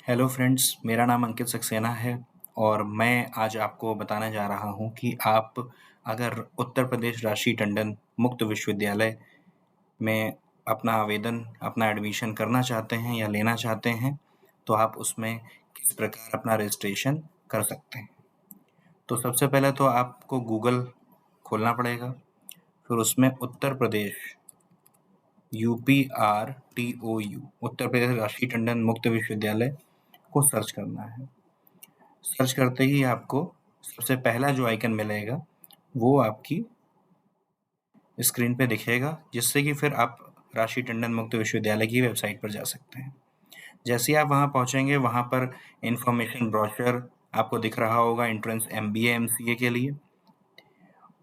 Hello friends, मेरा नाम अंकित सक्सेना है और मैं आज आपको बताने जा रहा हूँ कि आप अगर उत्तर प्रदेश राष्ट्रीय टंडन मुक्त विश्वविद्यालय में अपना आवेदन, अपना एडमिशन करना चाहते हैं या लेना चाहते हैं, तो आप उसमें किस प्रकार अपना रजिस्ट्रेशन कर सकते हैं। तो सबसे पहले तो आपको गूगल खोलना पड़ेगा, फिर उसमें उत्तर प्रदेश UPRTOU उत्तर प्रदेश राष्ट्रीय टंडन मुक्त विश्वविद्यालय को सर्च करना है। सर्च करते ही आपको सबसे पहला जो आइकन मिलेगा वो आपकी स्क्रीन पे दिखेगा, जिससे कि फिर आप राष्ट्रीय टंडन मुक्त विश्वविद्यालय की वेबसाइट पर जा सकते हैं। जैसे ही आप वहाँ पहुँचेंगे, वहाँ पर इंफॉर्मेशन ब्रोशर आपको दिख रहा होगा एंट्रेंस MBA MCA के लिए।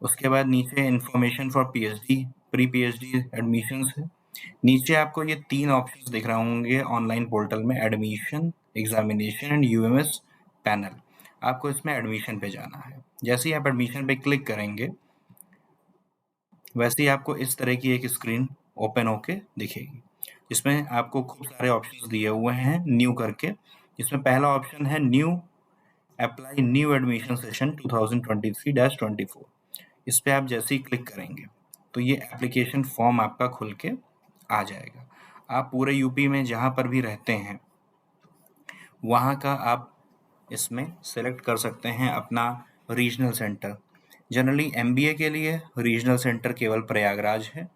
उसके बाद नीचे information for PhD pre PhD admissions है। नीचे आपको ये 3 ऑप्शंस दिख रहे होंगे ऑनलाइन पोर्टल में, admission, examination and UMS panel. आपको इसमें एडमिशन पे जाना है। जैसे ही आप एडमिशन पे क्लिक करेंगे, वैसे ही आपको इस तरह की एक स्क्रीन ओपन होके दिखेगी, जिसमें आपको खूब सारे ऑप्शंस दिए हुए हैं न्यू करके। जिसमें पहला ऑप्शन है new, apply new admission session 2023-24। इस पे आप जैसे ही क्लिक करेंगे तो ये एप्लीकेशन फॉर्म आपका खुल के आ जाएगा। आप पूरे यूपी में जहाँ पर भी रहते हैं वहाँ का आप इसमें सेलेक्ट कर सकते हैं अपना रीजनल सेंटर। जनरली MBA के लिए रीजनल सेंटर केवल प्रयागराज है।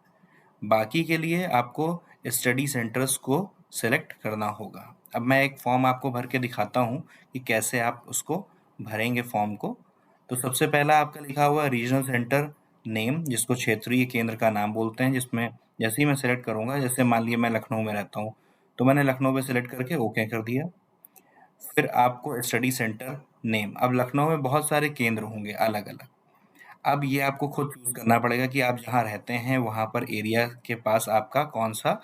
बाकी के लिए आपको स्टडी सेंटर्स को सेलेक्ट करना होगा। अब मैं एक फॉर्म आपको भर के दिखाता हूँ कि कैसे आप उसको भरेंगे फॉर्म को। तो सबसे पहला आपका लिखा हुआ है रीजनल सेंटर नेम, जिसको क्षेत्रीय केंद्र का नाम बोलते हैं, जिसमें जैसे ही मैं सेलेक्ट करूँगा, जैसे मान लिया मैं लखनऊ में रहता हूँ, तो मैंने लखनऊ पे सेलेक्ट करके ओके कर दिया। फिर आपको स्टडी सेंटर नेम, अब लखनऊ में बहुत सारे केंद्र होंगे अलग अलग। अब ये आपको खुद चूज करना पड़ेगा कि आप जहाँ रहते हैं वहाँ पर एरिया के पास आपका कौन सा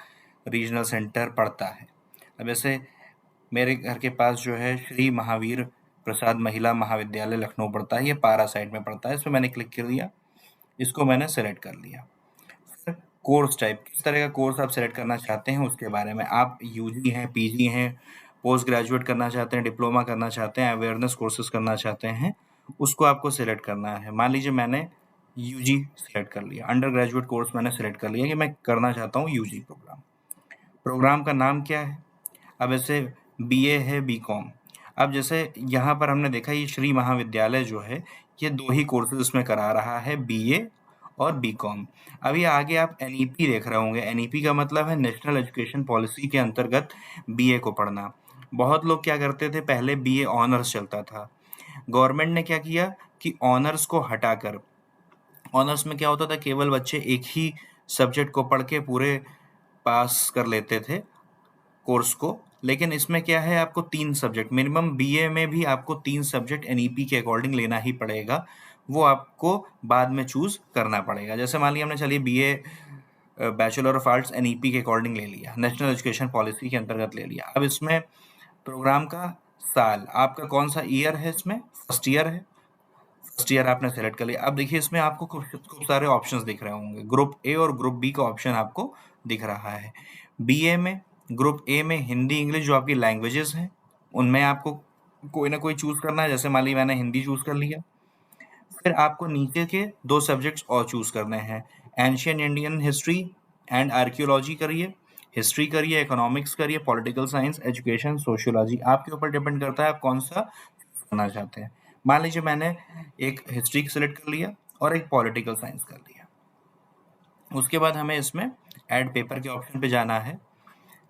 रीजनल सेंटर पड़ता है। अब जैसे मेरे घर के पास जो है श्री महावीर प्रसाद महिला महाविद्यालय लखनऊ पड़ता है, ये पारा साइड में पड़ता है। इसमें मैंने क्लिक कर दिया, इसको मैंने सेलेक्ट कर लिया। फिर कोर्स टाइप, किस तरह का कोर्स आप सेलेक्ट करना चाहते हैं उसके बारे में, आप UG हैं, PG हैं, पोस्ट ग्रेजुएट करना चाहते हैं, डिप्लोमा करना चाहते हैं, अवेयरनेस कोर्सेज करना चाहते हैं, उसको आपको सेलेक्ट करना है। मान लीजिए मैंने UG सेलेक्ट कर लिया, अंडर ग्रेजुएट कोर्स मैंने सेलेक्ट कर लिया कि मैं करना चाहता हूँ UG प्रोग्राम। प्रोग्राम का नाम क्या है? अब ऐसे BA है, BCom। अब जैसे यहाँ पर हमने देखा ये श्री महाविद्यालय जो है ये 2 ही कोर्सेज इसमें करा रहा है, BA और BCom। अभी आगे आप NEP देख रहे होंगे। NEP का मतलब है नेशनल एजुकेशन पॉलिसी के अंतर्गत BA को पढ़ना। बहुत लोग क्या करते थे, पहले BA ऑनर्स चलता था। गवर्नमेंट ने क्या किया कि ऑनर्स को हटाकर, ऑनर्स में क्या होता था, केवल बच्चे एक ही सब्जेक्ट को पढ़ के पूरे पास कर लेते थे कोर्स को। लेकिन इसमें क्या है, आपको 3 सब्जेक्ट मिनिमम, BA में भी आपको 3 सब्जेक्ट NEP के अकॉर्डिंग लेना ही पड़ेगा। वो आपको बाद में चूज करना पड़ेगा। जैसे मान लिया हमने, चलिए BA bachelor of arts NEP के अकॉर्डिंग ले लिया, नेशनल एजुकेशन पॉलिसी के अंतर्गत ले लिया। अब इसमें प्रोग्राम का साल, आपका कौन सा ईयर है, इसमें फर्स्ट ईयर है, फर्स्ट ईयर आपने सेलेक्ट कर लिया। अब देखिए इसमें आपको खूब खूब सारे ऑप्शंस दिख रहे होंगे। ग्रुप A और ग्रुप B का ऑप्शन आपको दिख रहा है। BA में, ग्रुप A में हिंदी इंग्लिश जो आपकी लैंग्वेजेस हैं उनमें आपको कोई ना कोई चूज करना है। जैसे मान ली मैंने हिंदी चूज कर लिया। फिर आपको नीचे के 2 सब्जेक्ट्स और चूज करने हैं, ancient Indian history and archaeology करिए, हिस्ट्री करिए, इकोनॉमिक्स करिए, पॉलिटिकल साइंस, एजुकेशन, सोशियोलॉजी। आपके ऊपर डिपेंड करता है आप कौन सा करना चाहते हैं। मान लीजिए मैंने एक हिस्ट्री सेलेक्ट कर लिया और एक पॉलिटिकल साइंस कर लिया। उसके बाद हमें इसमें ऐड पेपर के ऑप्शन पे जाना है।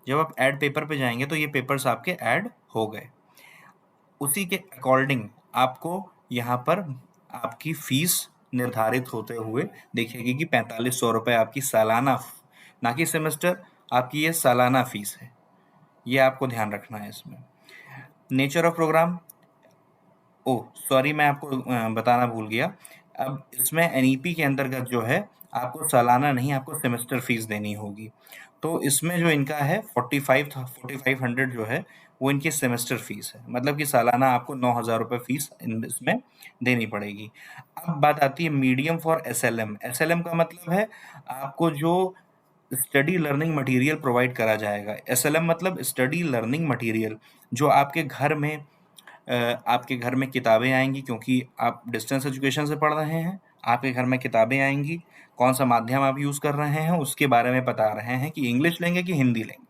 जब आप ऐड पेपर पे जाएंगे तो ये पेपर्स आपके ऐड हो गए। उसी के अकॉर्डिंग आपको यहाँ पर आपकी फीस निर्धारित होते हुए दिखेगी कि 4500 रुपये आपकी सालाना, ना कि सेमेस्टर, आपकी ये सालाना फीस है। ये आपको ध्यान रखना है इसमें। Nature of programme, oh sorry, मैं आपको बताना भूल गया। अब इसमें NEP के अंतर्गत जो है आपको सालाना नहीं, आपको सेमेस्टर फीस देनी होगी। तो इसमें जो इनका है 4500 जो है वो इनकी सेमेस्टर फीस है, मतलब कि सालाना आपको 9000 रुपये फीस इसमें देनी पड़ेगी। अब बात आती है मीडियम फॉर SLM। SLM का मतलब है आपको जो स्टडी लर्निंग मटेरियल प्रोवाइड करा जाएगा। एसएलएम मतलब स्टडी लर्निंग मटेरियल, जो आपके घर में किताबें आएँगी, क्योंकि आप डिस्टेंस एजुकेशन से पढ़ रहे हैं, आपके घर में किताबें आएँगी, कौन-सा माध्यम आप यूज़ कर रहे हैं, उसके बारे में बता रहे हैं कि इंग्लिश लेंगे कि हिंदी लेंगे,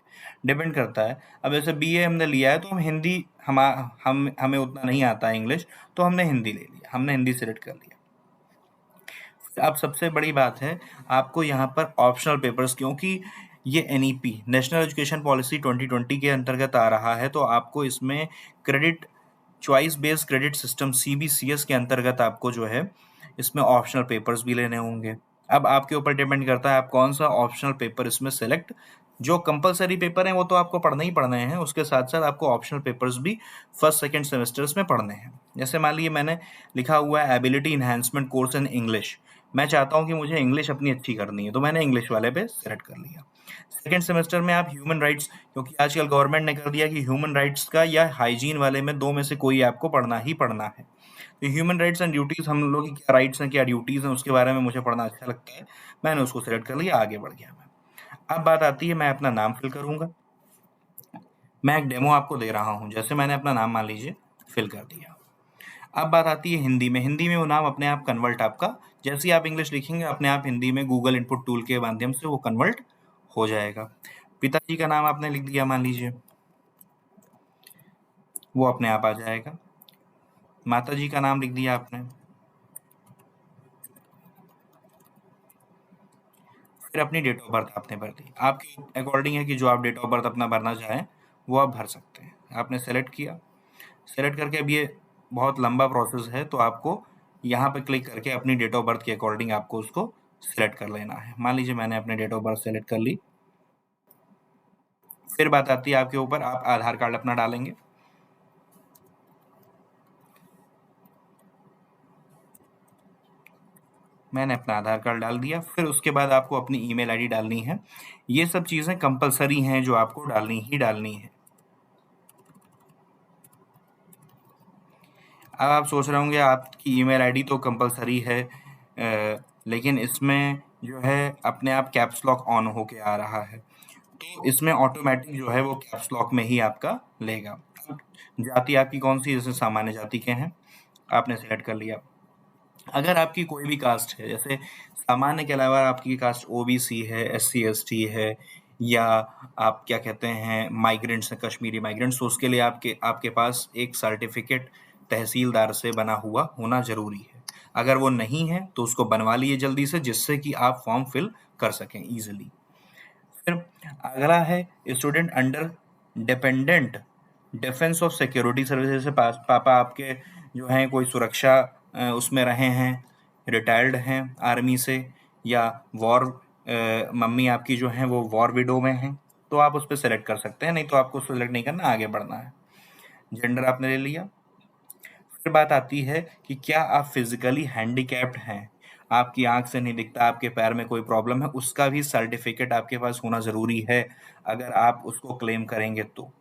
डिपेंड करता है। अब जैसे बीए हमने लिया है, तो हम हिंदी हमें उतना नहीं आता है इंग्लिश, तो हमने हिंदी ले लिया, हमने हिंदी सेलेक्ट कर लिया। अब सबसे बड़ी बात है, आपको यहाँ पर ऑप्शनल पेपर्स, क्योंकि ये एनईपी नेशनल एजुकेशन पॉलिसी 2020 के अंतर्गत आ रहा है, तो आपको इसमें credit choice based credit system CBCS के अंतर्गत आपको जो है इसमें ऑप्शनल पेपर्स भी लेने होंगे। अब आपके ऊपर डिपेंड करता है आप कौन सा ऑप्शनल पेपर इसमें सेलेक्ट। जो कंपलसरी पेपर हैं वो तो आपको पढ़ने ही पढ़ने हैं, उसके साथ साथ आपको ऑप्शनल पेपर्स भी फर्स्ट सेकंड सेमेस्टर्स में पढ़ने हैं। जैसे मान लीजिए मैंने लिखा हुआ है ability enhancement course in English, मैं चाहता हूँ कि मुझे इंग्लिश अपनी अच्छी करनी है, तो मैंने इंग्लिश वाले पे सेलेक्ट कर लिया। सेकेंड सेमेस्टर में आप ह्यूमन राइट्स, क्योंकि आजकल गवर्नमेंट ने कर दिया कि ह्यूमन राइट्स का या हाइजीन वाले में दो में से कोई आपको पढ़ना ही पढ़ना है। तो ह्यूमन राइट्स एंड ड्यूटीज, हम लोग की क्या राइट्स हैं क्या ड्यूटीज हैं, उसके बारे में मुझे पढ़ना अच्छा लगता है, मैंने उसको सेलेक्ट कर लिया, आगे बढ़ गया मैं। अब बात आती है, मैं अपना नाम फिल करूंगा। मैं एक डेमो आपको दे रहा हूँ, जैसे मैंने अपना नाम मान लीजिए फिल कर दिया। अब बात आती है हिंदी में। हिंदी में वो नाम अपने आप कन्वर्ट, आपका जैसे ही आप इंग्लिश लिखेंगे अपने आप हिंदी में गूगल इनपुट टूल के माध्यम से वो कन्वर्ट हो जाएगा। पिताजी का नाम आपने लिख दिया मान लीजिए, वो अपने आप आ जाएगा। माता जी का नाम लिख दिया आपने, फिर अपनी डेट ऑफ बर्थ आपने भर दी। आपके अकॉर्डिंग है कि जो आप डेट ऑफ बर्थ अपना भरना चाहें वो आप भर सकते हैं। आपने सेलेक्ट किया, सेलेक्ट करके अब ये बहुत लंबा प्रोसेस है, तो आपको यहाँ पे क्लिक करके अपनी डेट ऑफ बर्थ के अकॉर्डिंग आपको उसको सिलेक्ट कर लेना है। मान लीजिए मैंने अपने डेट ऑफ बर्थ सेलेक्ट कर ली। फिर बात आती है आपके ऊपर, आप आधार कार्ड अपना डालेंगे। मैंने अपना आधार कार्ड डाल दिया। फिर उसके बाद आपको अपनी ईमेल आईडी डालनी है। ये सब चीज़ें कंपलसरी हैं जो आपको डालनी ही डालनी है। अब आप सोच रहे होंगे आपकी ईमेल आईडी तो कंपलसरी है, लेकिन इसमें जो है अपने आप कैप्स लॉक ऑन होके आ रहा है, तो इसमें ऑटोमेटिक जो है वो कैप्स लॉक में ही आपका लेगा। जाति आपकी कौन सी, जैसे सामान्य जाति के हैं, आपने सेलेक्ट कर लिया। अगर आपकी कोई भी कास्ट है, जैसे सामान्य के अलावा आपकी कास्ट ओबीसी है, एससी एसटी है, या आप क्या कहते हैं माइग्रेंट्स हैं, कश्मीरी माइग्रेंट्स, तो उसके लिए आपके आपके पास एक सर्टिफिकेट तहसीलदार से बना हुआ होना जरूरी है। अगर वो नहीं है तो उसको बनवा लिए जल्दी से, जिससे कि आप फॉर्म फिल कर सकें इजीली। फिर अगला है student under dependent defence of security services से पापा आपके जो हैं कोई सुरक्षा उसमें रहे हैं, रिटायर्ड हैं आर्मी से, या वॉर, मम्मी आपकी जो हैं वो वॉर विडो में हैं, तो आप उस पर सेलेक्ट कर सकते हैं, नहीं तो आपको सेलेक्ट नहीं करना, आगे बढ़ना है। जेंडर आपने ले लिया। फिर बात आती है कि क्या आप फिजिकली हैंडीकैप्ड हैं, आपकी आंख से नहीं दिखता, आपके पैर में कोई प्रॉब्लम है, उसका भी सर्टिफिकेट आपके पास होना ज़रूरी है अगर आप उसको क्लेम करेंगे तो।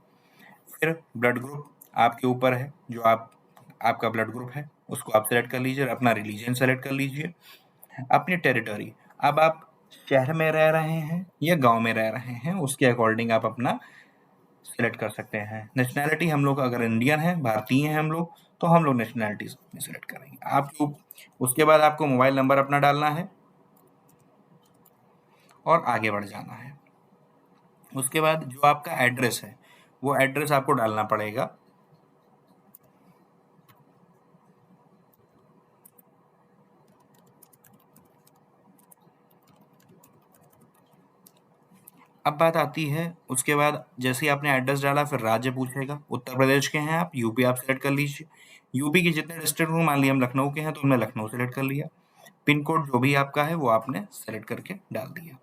फिर ब्लड ग्रुप आपके ऊपर है, जो आपका ब्लड ग्रुप है उसको आप सेलेक्ट कर लीजिए। अपना रिलीजन सेलेक्ट कर लीजिए। अपनी टेरिटरी, अब आप शहर में रह रहे हैं या गांव में रह रहे हैं, उसके अकॉर्डिंग आप अपना सेलेक्ट कर सकते हैं। नेशनैलिटी, हम लोग अगर इंडियन है, भारतीय हैं हम लोग, तो हम लोग नेशनैलिटी में सेलेक्ट करेंगे। आपको उसके बाद आपको मोबाइल नंबर अपना डालना है और आगे बढ़ जाना है। उसके बाद जो आपका एड्रेस है वो एड्रेस आपको डालना पड़ेगा। अब बात आती है, उसके बाद जैसे ही आपने एड्रेस डाला फिर राज्य पूछेगा। उत्तर प्रदेश के हैं आप, यूपी आप सेलेक्ट कर लीजिए। यूपी के जितने डिस्ट्रिक्ट हों, मान लिया हम लखनऊ के हैं तो हमने लखनऊ सेलेक्ट कर लिया। पिन कोड जो भी आपका है वो आपने सेलेक्ट करके डाल दिया।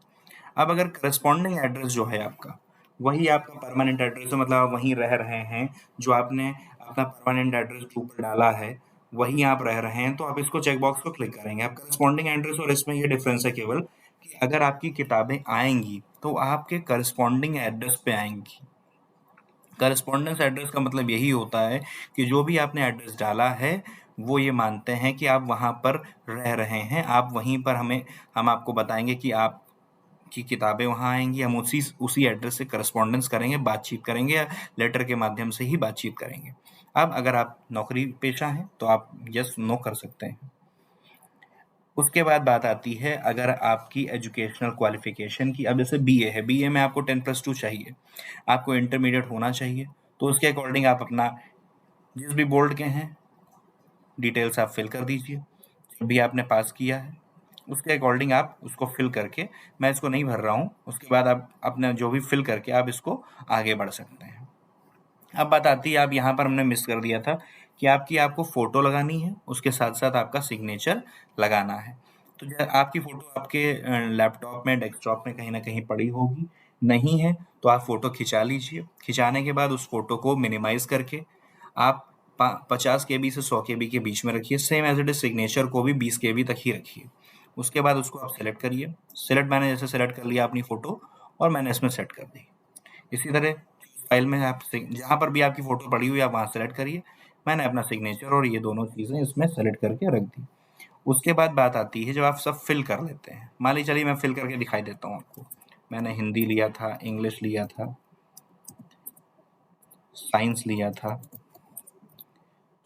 अब अगर करस्पॉन्डिंग एड्रेस जो है आपका वही आपका परमानेंट एड्रेस है, मतलब आप वहीं रह रहे हैं, जो आपने अपना परमानेंट एड्रेस के ऊपर डाला है वहीं आप रह रहे हैं, तो आप इसको चेक बॉक्स को क्लिक करेंगे। आप करस्पॉन्डिंग एड्रेस और इसमें ये डिफरेंस है केवल कि अगर आपकी किताबें आएंगी तो आपके करस्पॉन्डिंग एड्रेस पे आएंगी। करस्पॉन्डेंस एड्रेस का मतलब यही होता है कि जो भी आपने एड्रेस डाला है वो ये मानते हैं कि आप वहाँ पर रह रहे हैं, आप वहीं पर हम आपको बताएंगे कि आप की किताबें वहाँ आएंगी, हम उसी एड्रेस से करस्पॉन्डेंस करेंगे, बातचीत करेंगे या लेटर के माध्यम से ही बातचीत करेंगे। अब अगर आप नौकरी पेशा हैं तो आप यस नो कर सकते हैं। उसके बाद बात आती है अगर आपकी एजुकेशनल क्वालिफिकेशन की। अब जैसे बीए है, बीए में आपको 10+2 चाहिए, आपको इंटरमीडिएट होना चाहिए, तो उसके अकॉर्डिंग आप अपना जिस भी बोर्ड के हैं डिटेल्स आप फिल कर दीजिए, जब भी आपने पास किया है उसके अकॉर्डिंग आप उसको फिल करके, मैं इसको नहीं भर रहा हूँ, उसके बाद आप अपना जो भी फिल करके आप इसको आगे बढ़ सकते हैं। अब बात आती है, आप यहाँ पर हमने मिस कर दिया था कि आपको फ़ोटो लगानी है, उसके साथ-साथ आपका सिग्नेचर लगाना है। तो आपकी फ़ोटो आपके लैपटॉप में, डेस्कटॉप में कहीं न कहीं पड़ी होगी, नहीं है तो आप फ़ोटो खिंचा लीजिए। खिंचाने के बाद उस फ़ोटो को मिनिमाइज़ करके आप 50 केबी से 100 केबी के बीच में रखिए। Same as it is signature को भी 20 केबी तक ही रखिए। उसके बाद उसको आप सेलेक्ट करिए। मैंने जैसे सेलेक्ट कर लिया अपनी फ़ोटो और मैंने इसमें सेट कर दी। इसी तरह फाइल में आप जहाँ पर भी आपकी फ़ोटो पड़ी हुई है आप वहाँ सेलेक्ट करिए। मैंने अपना सिग्नेचर और ये दोनों चीज़ें इसमें सेलेक्ट करके रख दी। उसके बाद बात आती है जब आप सब फिल कर लेते हैं। मान लीजिए चलिए मैं फिल करके दिखाई देता हूँ आपको। मैंने हिंदी लिया था, इंग्लिश लिया था, साइंस लिया था,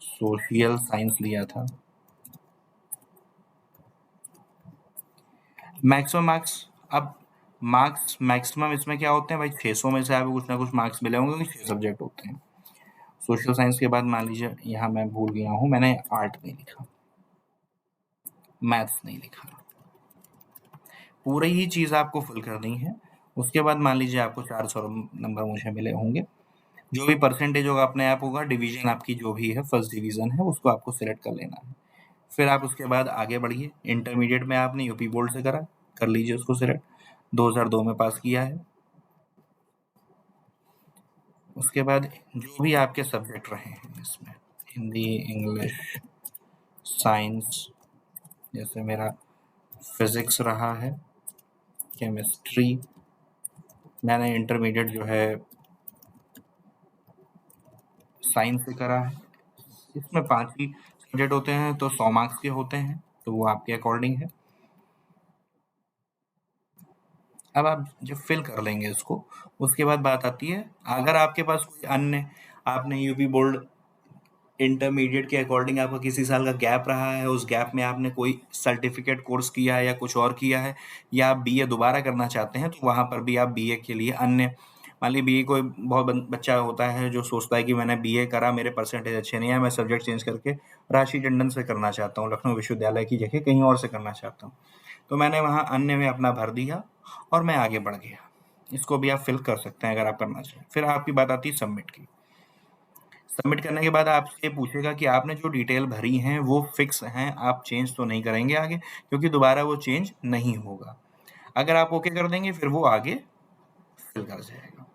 सोशल साइंस लिया था। मैक्सिमम मार्क्स, अब मार्क्स मैक्सिमम इसमें क्या होते हैं भाई, 600 में से आपको कुछ ना कुछ मार्क्स मिले होंगे क्योंकि 6 सब्जेक्ट होते हैं। सोशल साइंस के बाद मान लीजिए यहाँ मैं भूल गया हूँ, मैंने आर्ट नहीं लिखा, मैथ्स नहीं लिखा, पूरी ही चीज़ आपको फिल करनी है। उसके बाद मान लीजिए आपको 400 नंबर मुझे मिले होंगे, जो भी परसेंटेज होगा अपने आप होगा, डिवीजन आपकी जो भी है फर्स्ट डिवीजन है उसको आपको सिलेक्ट कर लेना है। फिर आप उसके बाद आगे बढ़िए। इंटरमीडिएट में आपने यूपी बोर्ड से करा, कर लीजिए उसको सिलेक्ट, 2002 में पास किया है। उसके बाद जो भी आपके सब्जेक्ट रहे हैं इसमें, हिंदी, इंग्लिश, साइंस, जैसे मेरा फिजिक्स रहा है, केमिस्ट्री, मैंने इंटरमीडिएट जो है साइंस से करा है। इसमें 5 ही सब्जेक्ट होते हैं तो 100 मार्क्स के होते हैं, तो वो आपके अकॉर्डिंग है। अब आप जब फिल कर लेंगे इसको, उसके बाद बात आती है अगर आपके पास कोई अन्य, आपने यूपी बोर्ड इंटरमीडिएट के अकॉर्डिंग आपका किसी साल का गैप रहा है, उस गैप में आपने कोई सर्टिफिकेट कोर्स किया है या कुछ और किया है, या आप बीए दोबारा करना चाहते हैं, तो वहाँ पर भी आप बीए के लिए अन्य, मान लीजिए बीए कोई बहुत बच्चा होता है जो सोचता है कि मैंने बीए करा, मेरे परसेंटेज अच्छे नहीं है, मैं सब्जेक्ट चेंज करके राशि टंडन से करना चाहता हूँ, लखनऊ विश्वविद्यालय की जगह कहीं और से करना चाहता हूँ, तो मैंने वहाँ अन्य में अपना भर दिया और मैं आगे बढ़ गया। इसको भी आप फिल कर सकते हैं अगर आप करना चाहें। फिर आपकी बात आती है सबमिट की। सबमिट करने के बाद आपसे पूछेगा कि आपने जो डिटेल भरी हैं वो फिक्स हैं, आप चेंज तो नहीं करेंगे आगे, क्योंकि दोबारा वो चेंज नहीं होगा। अगर आप ओके कर देंगे फिर वो आगे फिल कर जाएगा।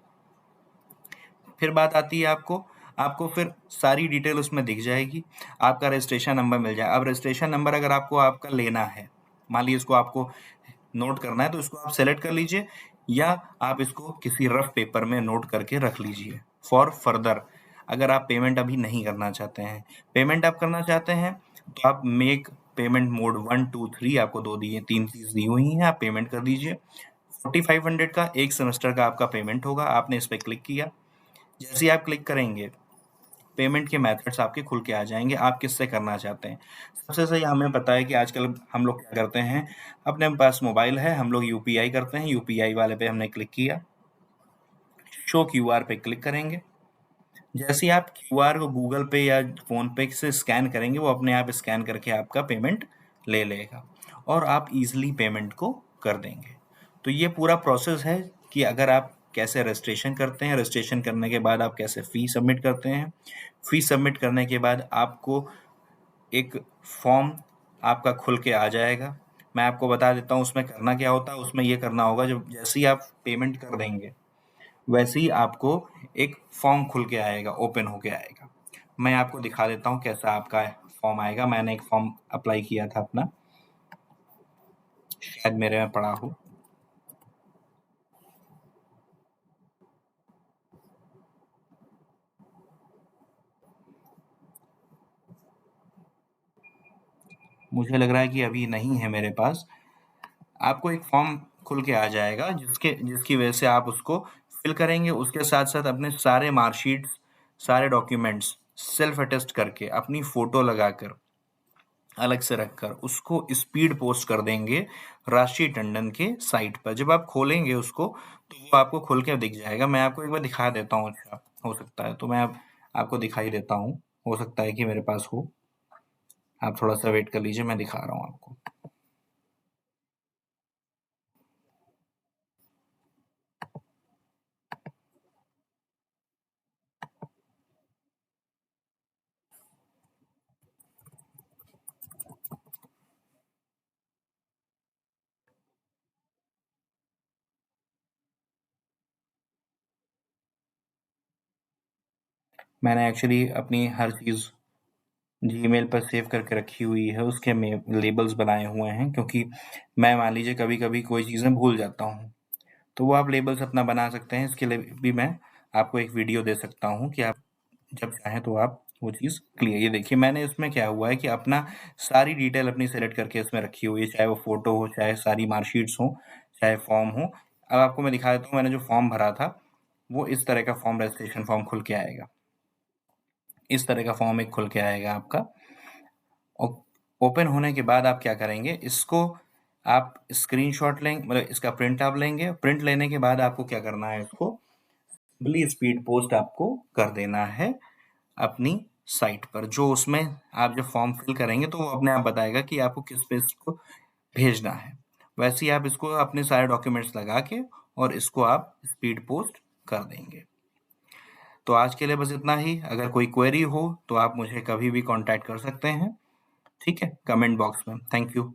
फिर बात आती है आपको फिर सारी डिटेल उसमें दिख जाएगी, आपका रजिस्ट्रेशन नंबर मिल जाए। अब रजिस्ट्रेशन नंबर अगर आपको आपका लेना है, मान लीजिए इसको आपको नोट करना है तो इसको आप सेलेक्ट कर लीजिए, या आप इसको किसी रफ पेपर में नोट करके रख लीजिए फॉर फर्दर। अगर आप पेमेंट अभी नहीं करना चाहते हैं, पेमेंट आप करना चाहते हैं तो आप मेक पेमेंट मोड 1 2 3 आपको 3 चीज दी हुई हैं, आप पेमेंट कर दीजिए। 4500 का एक सेमेस्टर का आपका पेमेंट होगा। आपने इस पर क्लिक किया, जैसे ही आप क्लिक करेंगे पेमेंट के मेथड्स आपके खुल के आ जाएंगे, आप किससे करना चाहते हैं। सबसे सही हमें पता है कि आजकल हम लोग क्या करते हैं, अपने पास मोबाइल है, हम लोग यूपीआई करते हैं, यूपीआई वाले पे हमने क्लिक किया, शो क्यूआर पे क्लिक करेंगे। जैसे ही आप क्यूआर को गूगल पे या फोन पे से स्कैन करेंगे, वो अपने आप स्कैन करके आपका पेमेंट ले लेगा और आप इजीली पेमेंट को कर देंगे। तो ये पूरा प्रोसेस है कि अगर आप कैसे रजिस्ट्रेशन करते हैं, रजिस्ट्रेशन करने के बाद आप कैसे फी सबमिट करते हैं, फी सबमिट करने के बाद आपको एक फॉर्म आपका खुल के आ जाएगा। मैं आपको बता देता हूँ उसमें करना क्या होता है। उसमें ये करना होगा, जब जैसे ही आप पेमेंट कर देंगे वैसे ही आपको एक फॉर्म खुल के आएगा, ओपन होके आएगा। मैं आपको दिखा देता हूँ कैसा आपका फॉर्म आएगा। मैंने एक फॉर्म अप्लाई किया था अपना, शायद मेरे में पड़ा हो। मुझे लग रहा है कि अभी नहीं है मेरे पास। आपको एक फॉर्म खुल के आ जाएगा, जिसकी वजह से आप उसको फिल करेंगे। उसके साथ-साथ अपने सारे मार्कशीट्स, सारे डॉक्यूमेंट्स सेल्फ अटेस्ट करके, अपनी फ़ोटो लगाकर, अलग से रखकर उसको स्पीड पोस्ट कर देंगे राशि टंडन के साइट पर। जब आप खोलेंगे उसको, तो वो आपको खुल के दिख जाएगा। मैं आपको एक बार दिखा देता हूँ, अच्छा हो सकता है तो मैं अब आपको दिखाई देता हूँ। हो सकता है कि मेरे पास हो। आप थोड़ा-सा वेट कर लीजिए, मैं दिखा रहा हूँ आपको। मैंने एक्चुअली अपनी हर चीज़ जीमेल पर सेव करके रखी हुई है, उसके में लेबल्स बनाए हुए हैं, क्योंकि मैं मान लीजिए कभी-कभी कोई चीज़ें भूल जाता हूँ, तो वो आप लेबल्स अपना बना सकते हैं। इसके लिए भी मैं आपको एक वीडियो दे सकता हूँ कि आप जब चाहें तो आप वो चीज़ क्लियर, ये देखिए मैंने इसमें क्या हुआ है कि अपना सारी डिटेल अपनी सेलेक्ट करके इसमें रखी हुई है, चाहे वो फ़ोटो हो, चाहे सारी मार्कशीट्स हों, चाहे फॉर्म हो। अब आपको मैं दिखा देता हूँ, मैंने जो फॉर्म भरा था, वो इस तरह का फॉर्म, रजिस्ट्रेशन फॉर्म खुल के आएगा। इस तरह का फॉर्म एक खुल के आएगा आपका। ओ ओपन होने के बाद आप क्या करेंगे, इसको आप स्क्रीनशॉट लेंगे, मतलब इसका प्रिंट आप लेंगे। प्रिंट लेने के बाद आपको क्या करना है, इसको सिंपली स्पीड पोस्ट आपको कर देना है अपनी साइट पर। जो उसमें आप जब फॉर्म फिल करेंगे तो वो अपने आप बताएगा कि आपको किस पे इसको भेजना है। वैसे ही आप इसको अपने सारे डॉक्यूमेंट्स लगा के और इसको आप स्पीड पोस्ट कर देंगे। तो आज के लिए बस इतना ही। अगर कोई क्वेरी हो तो आप मुझे कभी भी कॉन्टैक्ट कर सकते हैं। ठीक है? कमेंट बॉक्स में। Thank you.